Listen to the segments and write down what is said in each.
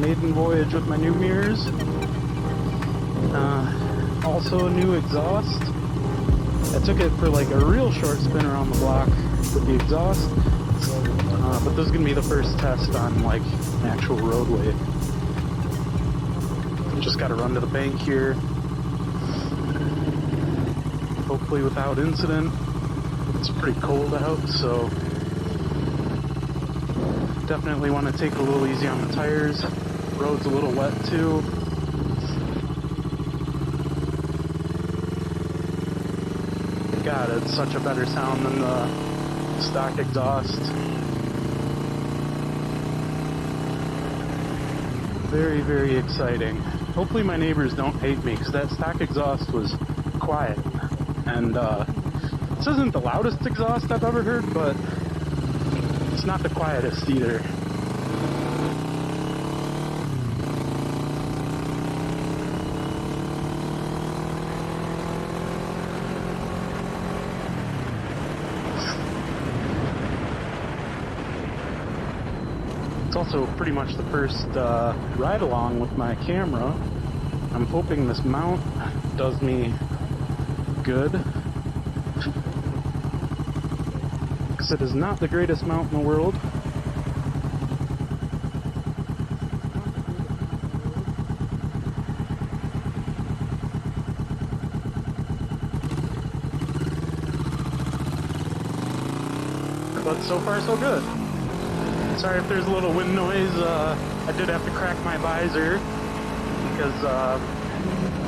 maiden voyage with my new mirrors. Also a new exhaust. I took it for like a real short spin around the block with the exhaust. But this is going to be the first test on like an actual roadway. Just got to run to the bank here. Hopefully without incident. It's pretty cold out, so definitely want to take it a little easy on the tires. Road's a little wet too. God, it's such a better sound than the stock exhaust. Very, very exciting. Hopefully my neighbors don't hate me, because that stock exhaust was quiet. And this isn't the loudest exhaust I've ever heard, but it's not the quietest either. It's also pretty much the first ride along with my camera. I'm hoping this mount does me good, because it is not the greatest mount in the world. But so far so good. Sorry if there's a little wind noise. I did have to crack my visor because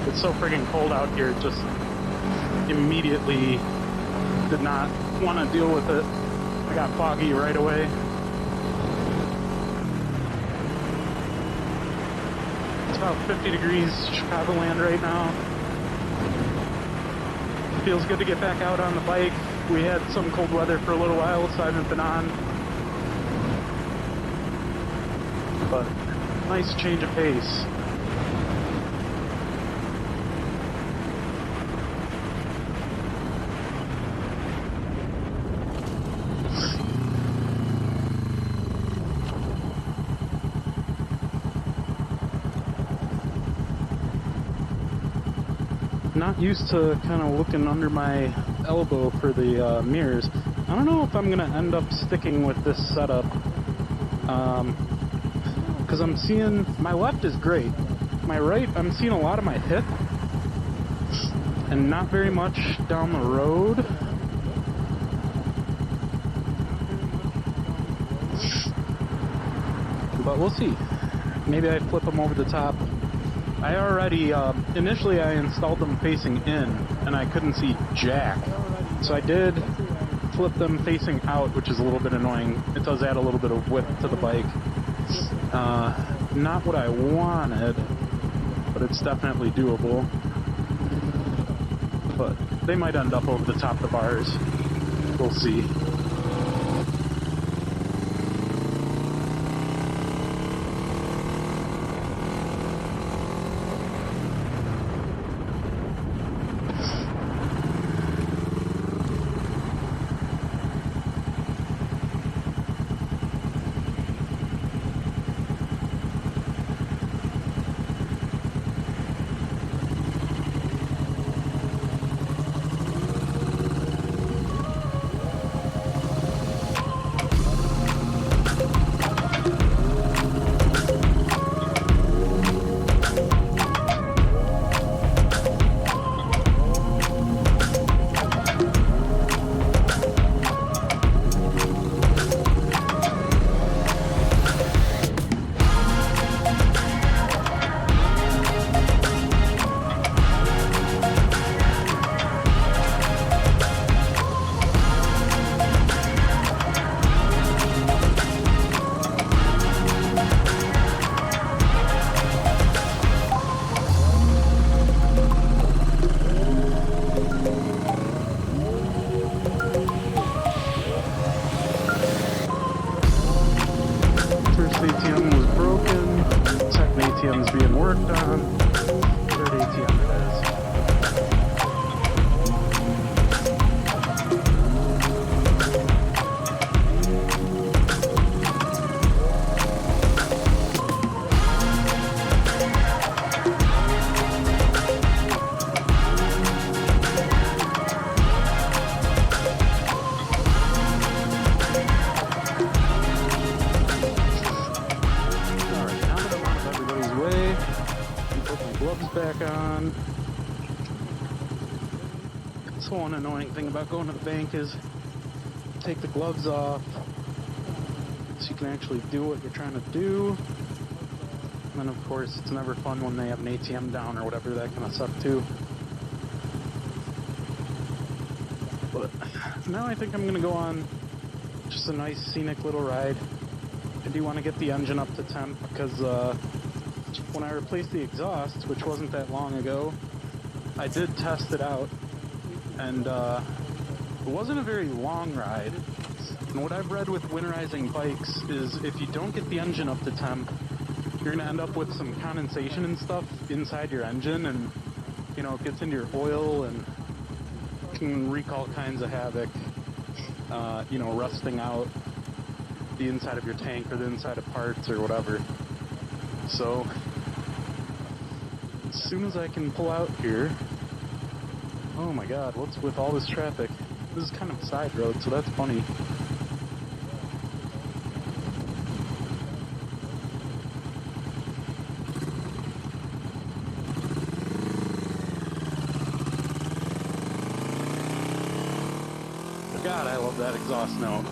it's so friggin' cold out here. Just immediately did not want to deal with it. I got foggy right away. It's about 50 degrees Chicagoland right now. Feels good to get back out on the bike. We had some cold weather for a little while, so I haven't been on. But nice change of pace. Not used to kind of looking under my elbow for the mirrors. I don't know if I'm gonna end up sticking with this setup, because I'm seeing my left is great. My right, I'm seeing a lot of my hip and not very much down the road. But we'll see. Maybe I flip them over the top. I already, initially I installed them facing in, and I couldn't see jack. So I did flip them facing out, which is a little bit annoying. It does add a little bit of width to the bike. Not what I wanted, but it's definitely doable. But they might end up over the top of the bars. We'll see. ATM was broken, second ATM's being worked on, third ATM it is. back on. So one annoying thing about going to the bank is take the gloves off so you can actually do what you're trying to do. And then of course it's never fun when they have an ATM down or whatever, that kind of suck too. But now I think I'm gonna go on just a nice scenic little ride. I do want to get the engine up to temp because when I replaced the exhaust, which wasn't that long ago, I did test it out, and it wasn't a very long ride. And what I've read with winterizing bikes is if you don't get the engine up to temp, you're going to end up with some condensation and stuff inside your engine, and, you know, it gets into your oil and can wreak all kinds of havoc, you know, rusting out the inside of your tank or the inside of parts or whatever. So as soon as I can pull out here, oh my god, what's with all this traffic? This is kind of a side road, so that's funny. God, I love that exhaust note.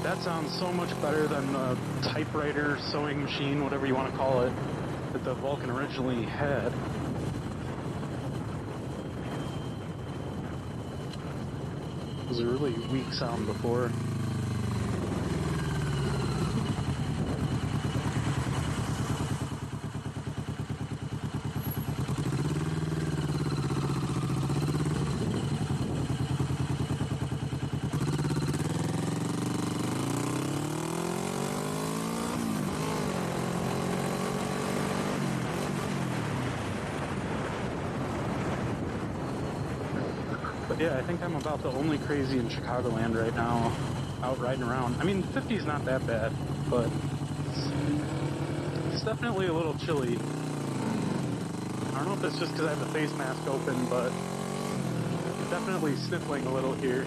That sounds so much better than the typewriter, sewing machine, whatever you want to call it, that the Vulcan originally had. It was a really weak sound before. But yeah, I think I'm about the only crazy in Chicagoland right now, out riding around. I mean, 50 is not that bad, but it's definitely a little chilly. I don't know if it's just because I have the face mask open, but definitely sniffling a little here.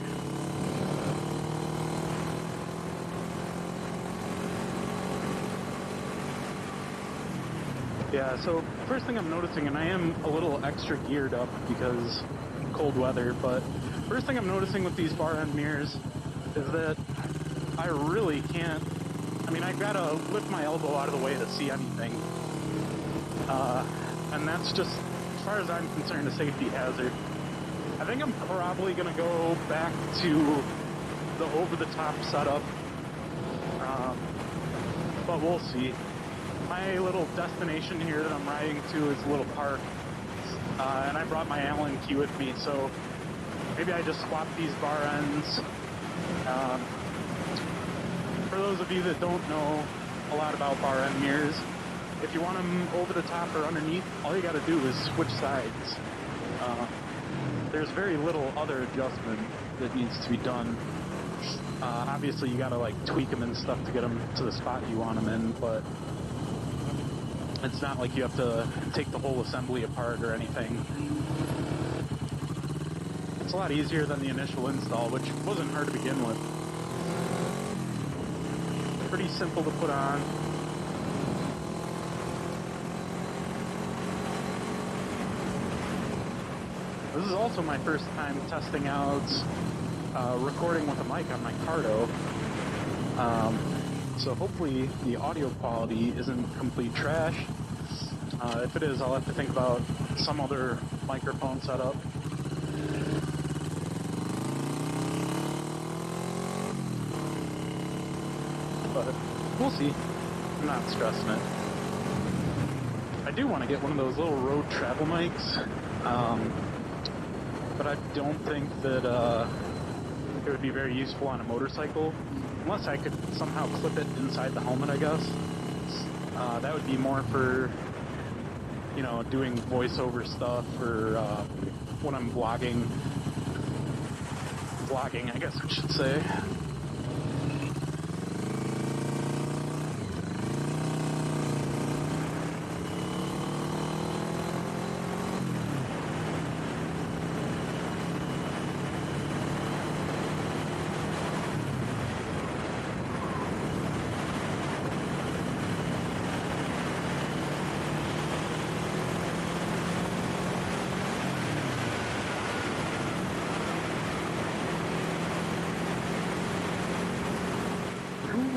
Yeah, so first thing I'm noticing, and I am a little extra geared up because cold weather, but first thing I'm noticing with these far end mirrors is that I really can't, I mean, I gotta lift my elbow out of the way to see anything. And that's just, as far as I'm concerned, a safety hazard. I think I'm probably gonna go back to the over-the-top setup, but we'll see. My little destination here that I'm riding to is a little park. And I brought my Allen key with me, so maybe I just swap these bar ends. For those of you that don't know a lot about bar end mirrors, if you want them over the top or underneath, all you gotta do is switch sides. There's very little other adjustment that needs to be done. Obviously you gotta like tweak them and stuff to get them to the spot you want them in, but it's not like you have to take the whole assembly apart or anything. It's a lot easier than the initial install, which wasn't hard to begin with. Pretty simple to put on. This is also my first time testing out recording with a mic on my Cardo. So hopefully the audio quality isn't complete trash. If it is, I'll have to think about some other microphone setup. But we'll see. I'm not stressing it. I do want to get one of those little road travel mics, but I don't think that it would be very useful on a motorcycle. Unless I could somehow clip it inside the helmet, I guess. That would be more for, you know, doing voiceover stuff or when I'm vlogging. Vlogging, I guess I should say.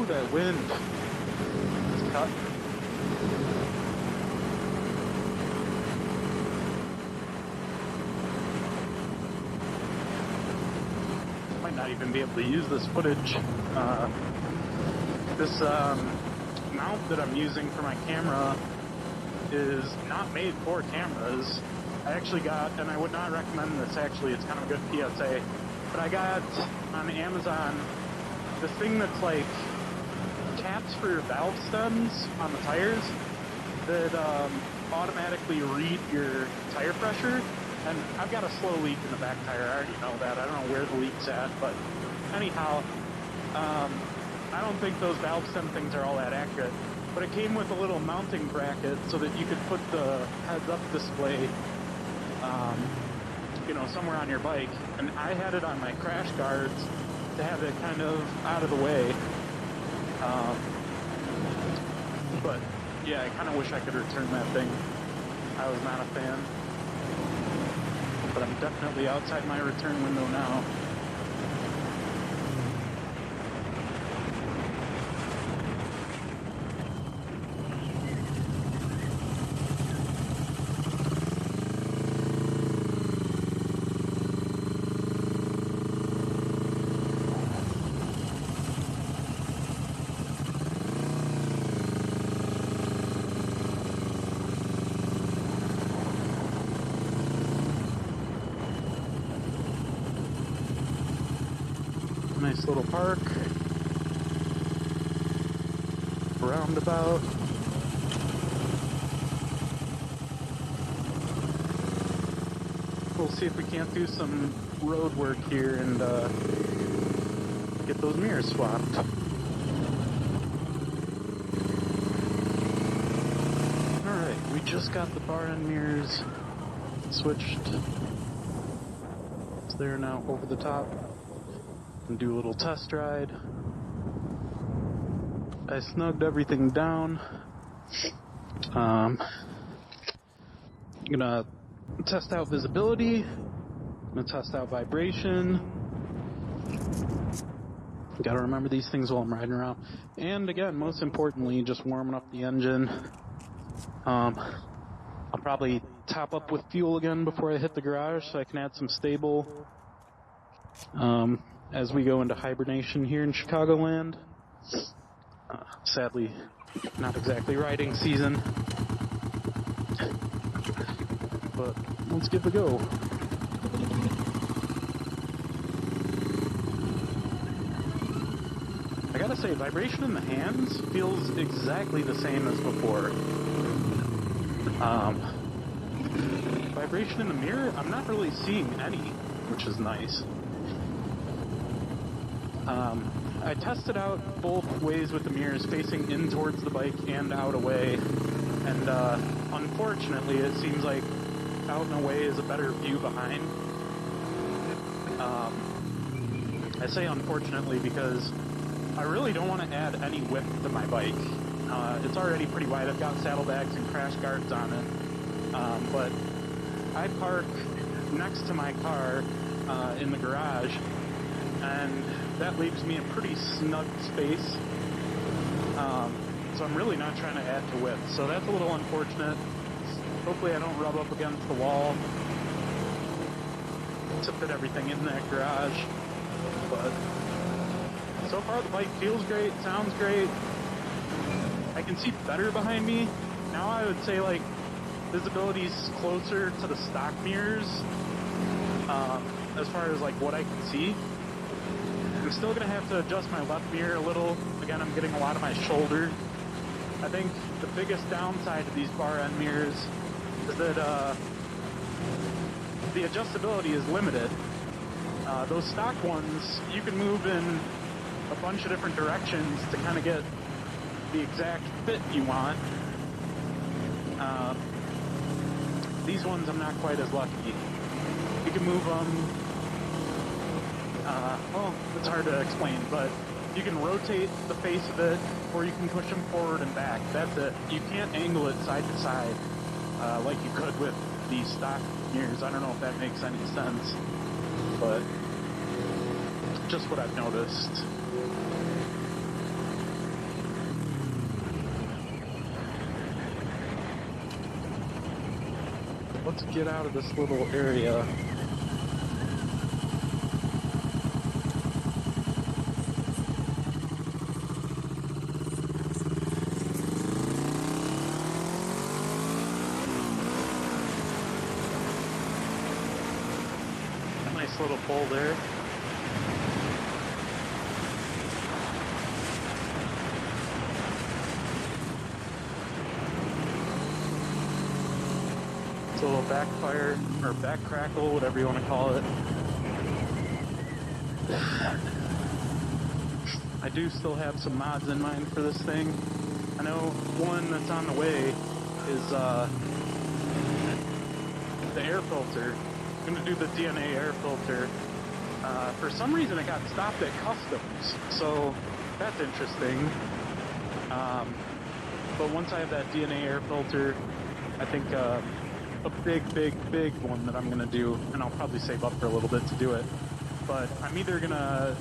that wind. It's cut. Might not even be able to use this footage. This mount that I'm using for my camera is not made for cameras. I actually got, and I would not recommend this actually, it's kind of a good PSA, but I got on Amazon this thing that's like caps for your valve stems on the tires that automatically read your tire pressure. And I've got a slow leak in the back tire, I already know that. I don't know where the leak's at, but anyhow, I don't think those valve stem things are all that accurate. But it came with a little mounting bracket so that you could put the heads-up display, you know, somewhere on your bike. And I had it on my crash guards to have it kind of out of the way. But yeah, I kind of wish I could return that thing. I was not a fan. But I'm definitely outside my return window now. Nice little park, roundabout. We'll see if we can't do some road work here and get those mirrors swapped. Alright, we just got the bar end mirrors switched. It's there now over the top. And do a little test ride. I snugged everything down. I'm gonna test out visibility. I'm gonna test out vibration. Gotta remember these things while I'm riding around. And again, most importantly, just warming up the engine. I'll probably top up with fuel again before I hit the garage so I can add some stable. As we go into hibernation here in Chicagoland. Sadly, not exactly riding season. But let's give it a go. I gotta say, vibration in the hands feels exactly the same as before. Vibration in the mirror, I'm not really seeing any, which is nice. I tested out both ways with the mirrors, facing in towards the bike and out away, and unfortunately it seems like out and away is a better view behind. I say unfortunately because I really don't want to add any width to my bike. It's already pretty wide. I've got saddlebags and crash guards on it, but I park next to my car in the garage, and that leaves me a pretty snug space, so I'm really not trying to add to width, so that's a little unfortunate. Hopefully I don't rub up against the wall to fit everything in that garage, but so far the bike feels great, sounds great. I can see better behind me. Now I would say like visibility's closer to the stock mirrors, as far as like what I can see. I'm still going to have to adjust my left mirror a little. Again, I'm getting a lot of my shoulder. I think the biggest downside to these bar end mirrors is that the adjustability is limited. Those stock ones, you can move in a bunch of different directions to kind of get the exact fit you want. These ones I'm not quite as lucky. You can move them, well, it's hard to explain, but you can rotate the face of it, or you can push them forward and back. That's it. You can't angle it side to side like you could with these stock mirrors. I don't know if that makes any sense, but just what I've noticed. let's get out of this little area. A nice little pull there. It's a little backfire, or back crackle, whatever you want to call it. I do still have some mods in mind for this thing. I know one that's on the way is the air filter. I'm going to do the DNA air filter. For some reason it got stopped at customs, so that's interesting. But once I have that DNA air filter, I think a big one that I'm gonna do, and I'll probably save up for a little bit to do it, but I'm either gonna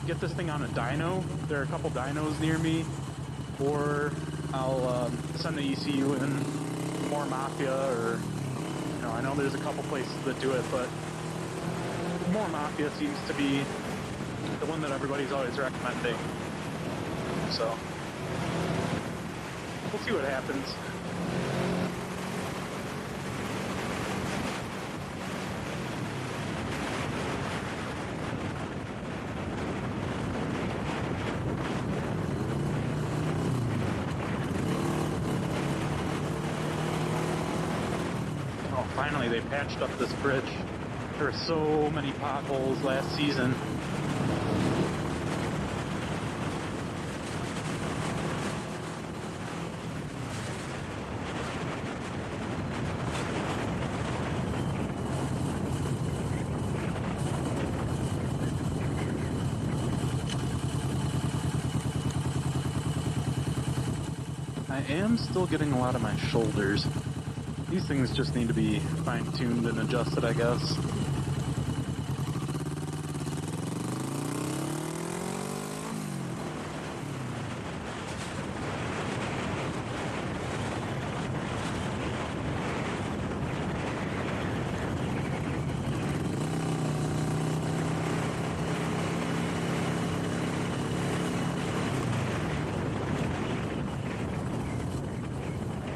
get this thing on a dyno, there are a couple dynos near me, or I'll send the ECU in more Mafia, or, you know, I know there's a couple places that do it, but more Mafia seems to be the one that everybody's always recommending, so we'll see what happens. Finally, they patched up this bridge. There were so many potholes last season. I am still getting a lot of my shoulders. These things just need to be fine-tuned and adjusted, I guess.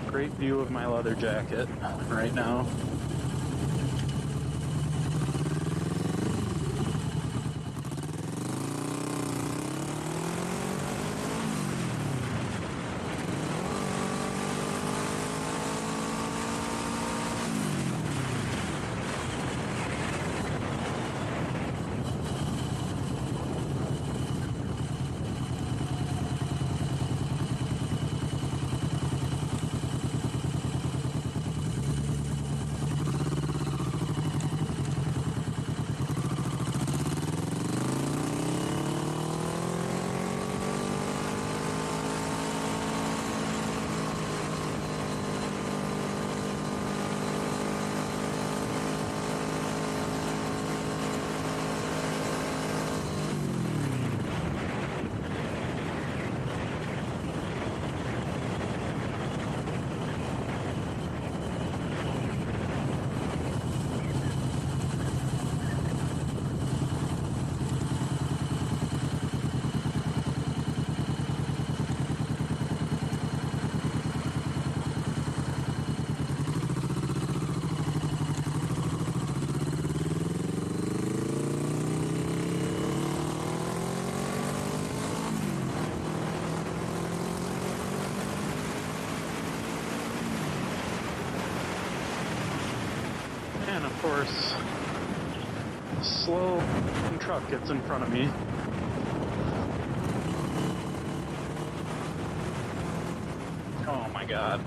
Great view of my leather jacket right now. And of course, slow truck gets in front of me. Oh my god.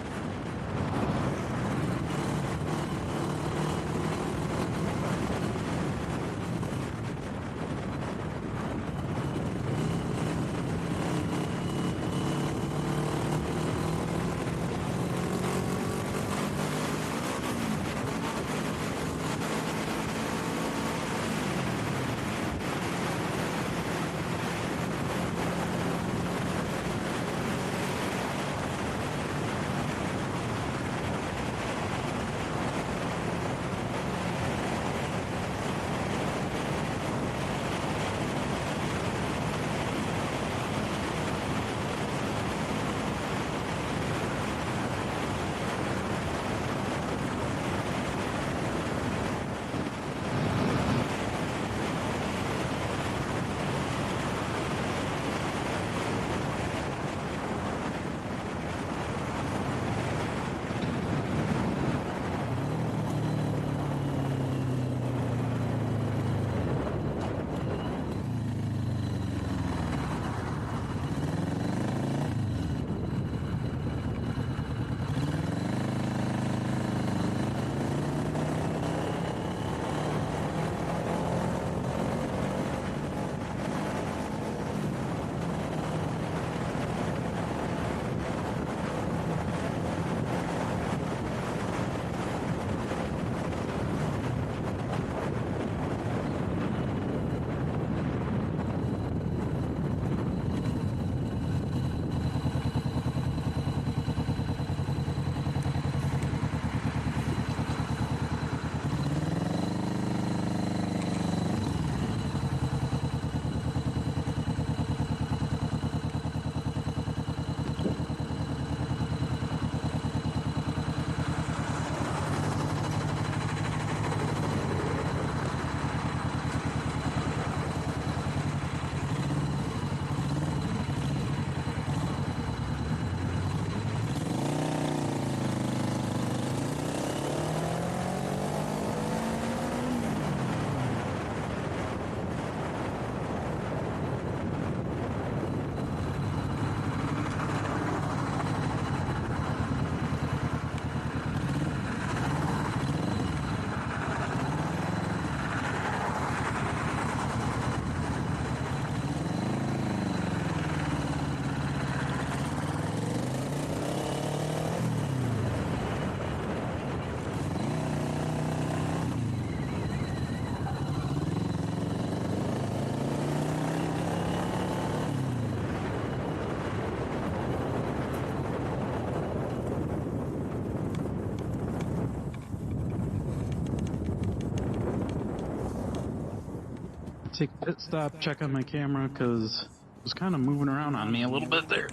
Take a pit stop, check on my camera, because it was kind of moving around on me a little bit there.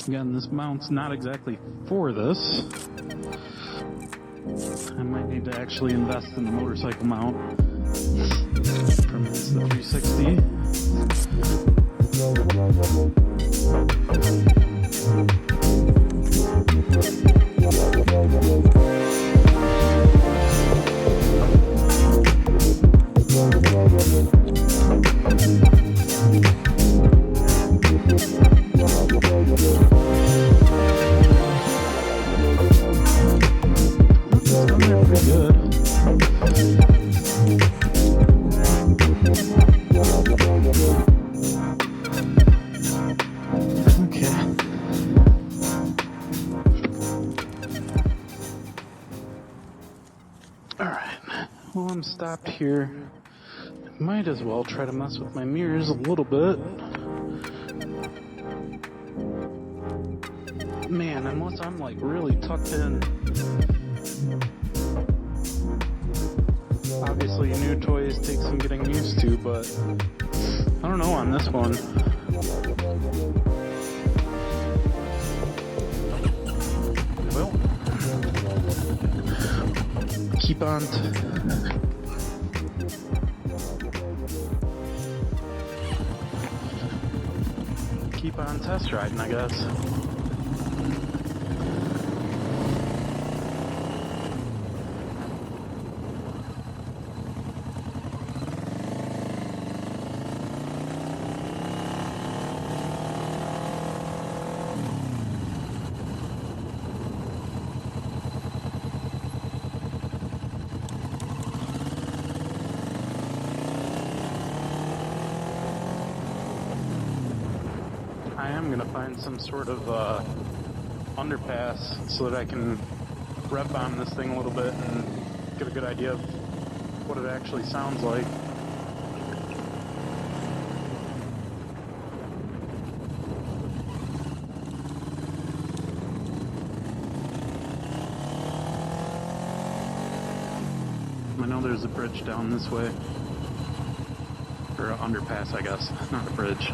Again, this mount's not exactly for this. I might need to actually invest in the motorcycle mount from Insta360. Well, I'm stopped here. Might as well try to mess with my mirrors a little bit. Man, unless I'm like really tucked in. Obviously, new toys take some getting used to, but I don't know on this one. Well, keep on test riding, I guess. I am going to find some sort of underpass so that I can rev bomb this thing a little bit and get a good idea of what it actually sounds like. I know there's a bridge down this way. Or an underpass, I guess, not a bridge.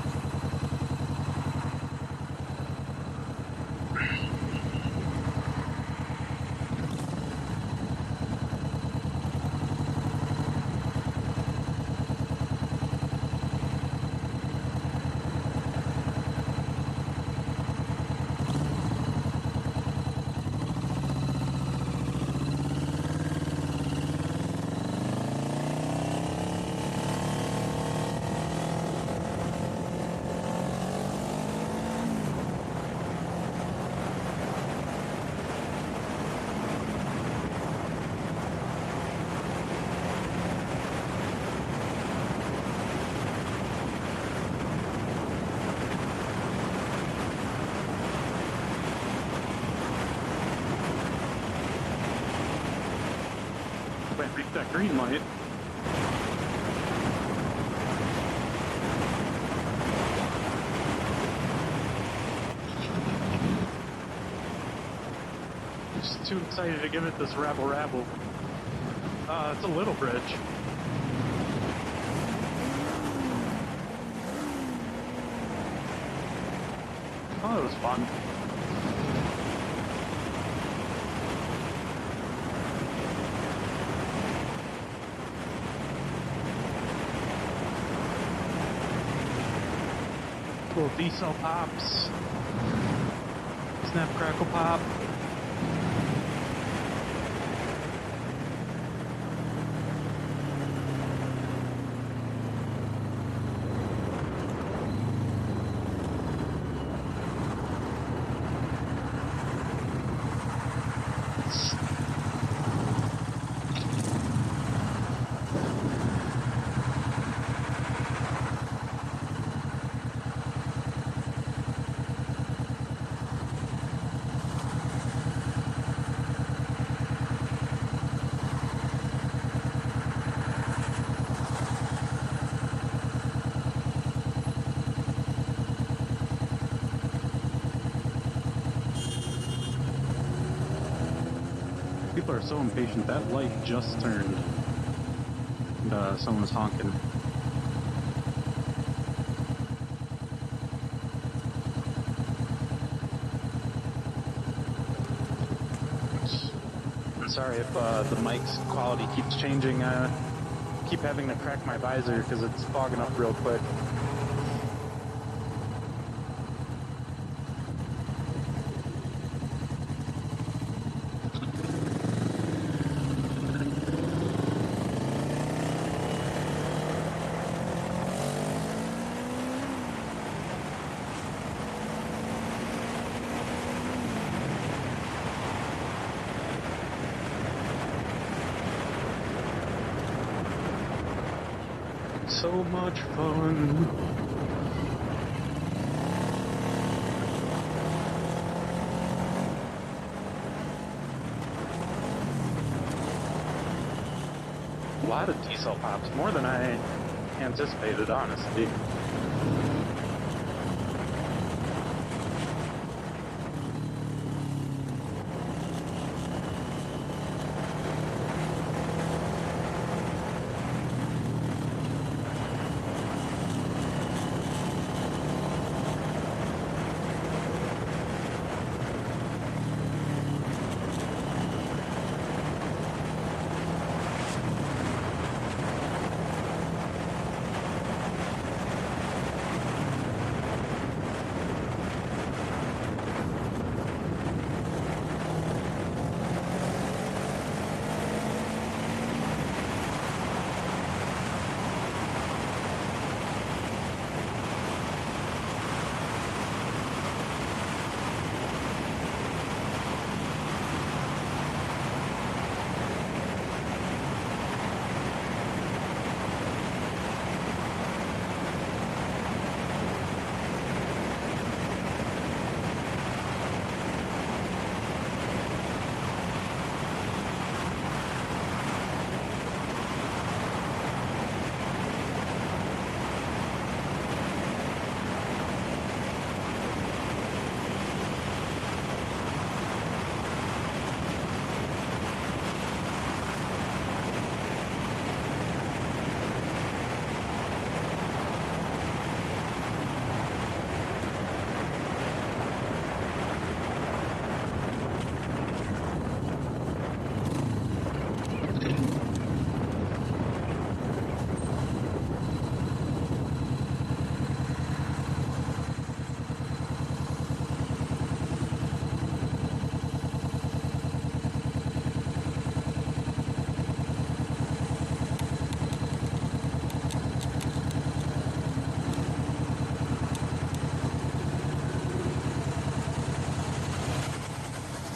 I reached that green light. Just too excited to give it this rabble. It's a little bridge. Oh, it was fun. Little D-cell pops. Snap, crackle, pop. People are so impatient. That light just turned. And someone's honking. I'm sorry if the mic's quality keeps changing. Keep having to crack my visor because it's fogging up real quick. So much fun. A lot of T-cell pops, more than I anticipated, honestly.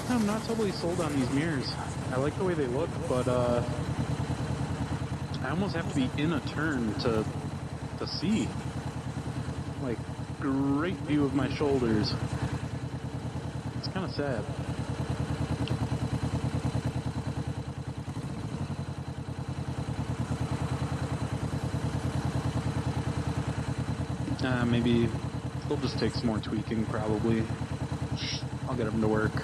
I'm not totally sold on these mirrors. I like the way they look, but I almost have to be in a turn to see. Like, great view of my shoulders. It's kind of sad. Maybe they'll just take some more tweaking, probably. I'll get them to work.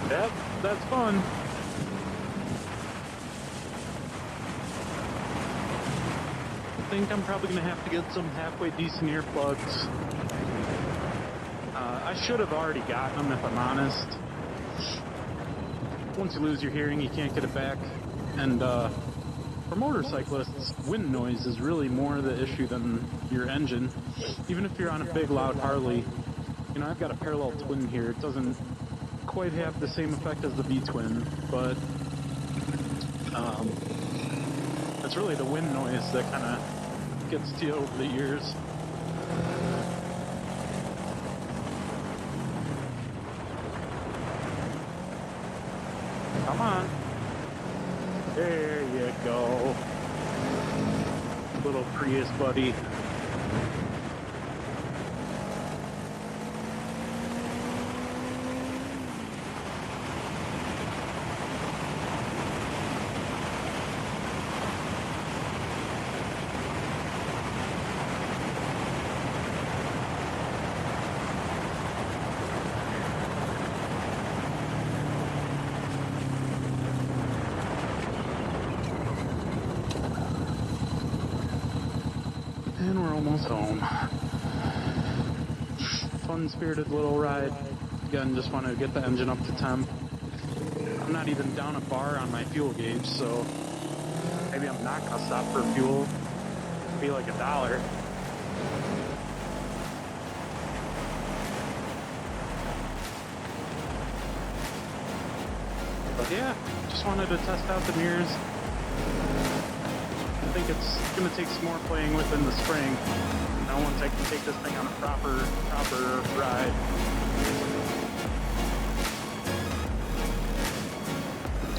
Yep, that's fun. think I'm probably gonna have to get some halfway decent earplugs. I should have already gotten them if I'm honest. Once you lose your hearing, you can't get it back. And for motorcyclists, wind noise is really more the issue than your engine. Even if you're on a big, loud Harley, you know, I've got a parallel twin here. It doesn't quite have the same effect as the V-twin, but it's really the wind noise that kind of gets to you over the years. Come on. There you go. Little Prius buddy. And we're almost home. Fun-spirited little ride. Again, just want to get the engine up to temp. I'm not even down a bar on my fuel gauge, so maybe I'm not gonna stop for fuel. It'll be like $1. But yeah, just wanted to test out the mirrors. I think it's going to take some more playing with in the spring. Now once I can take this thing on a proper ride.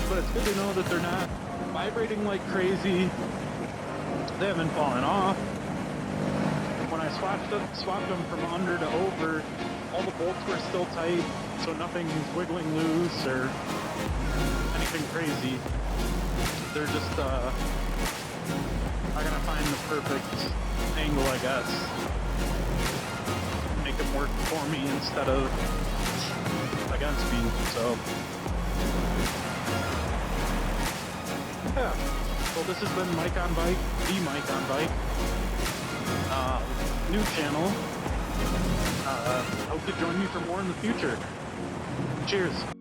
But it's good to know that they're not vibrating like crazy. They haven't fallen off. When I swapped them from under to over, all the bolts were still tight, so nothing's wiggling loose or anything crazy. They're just I'm gonna find the perfect angle, I guess. Make them work for me instead of against me, so. Yeah. Well, this has been Mike on Bike, the Mike on Bike. New channel. Hope to join me for more in the future. Cheers.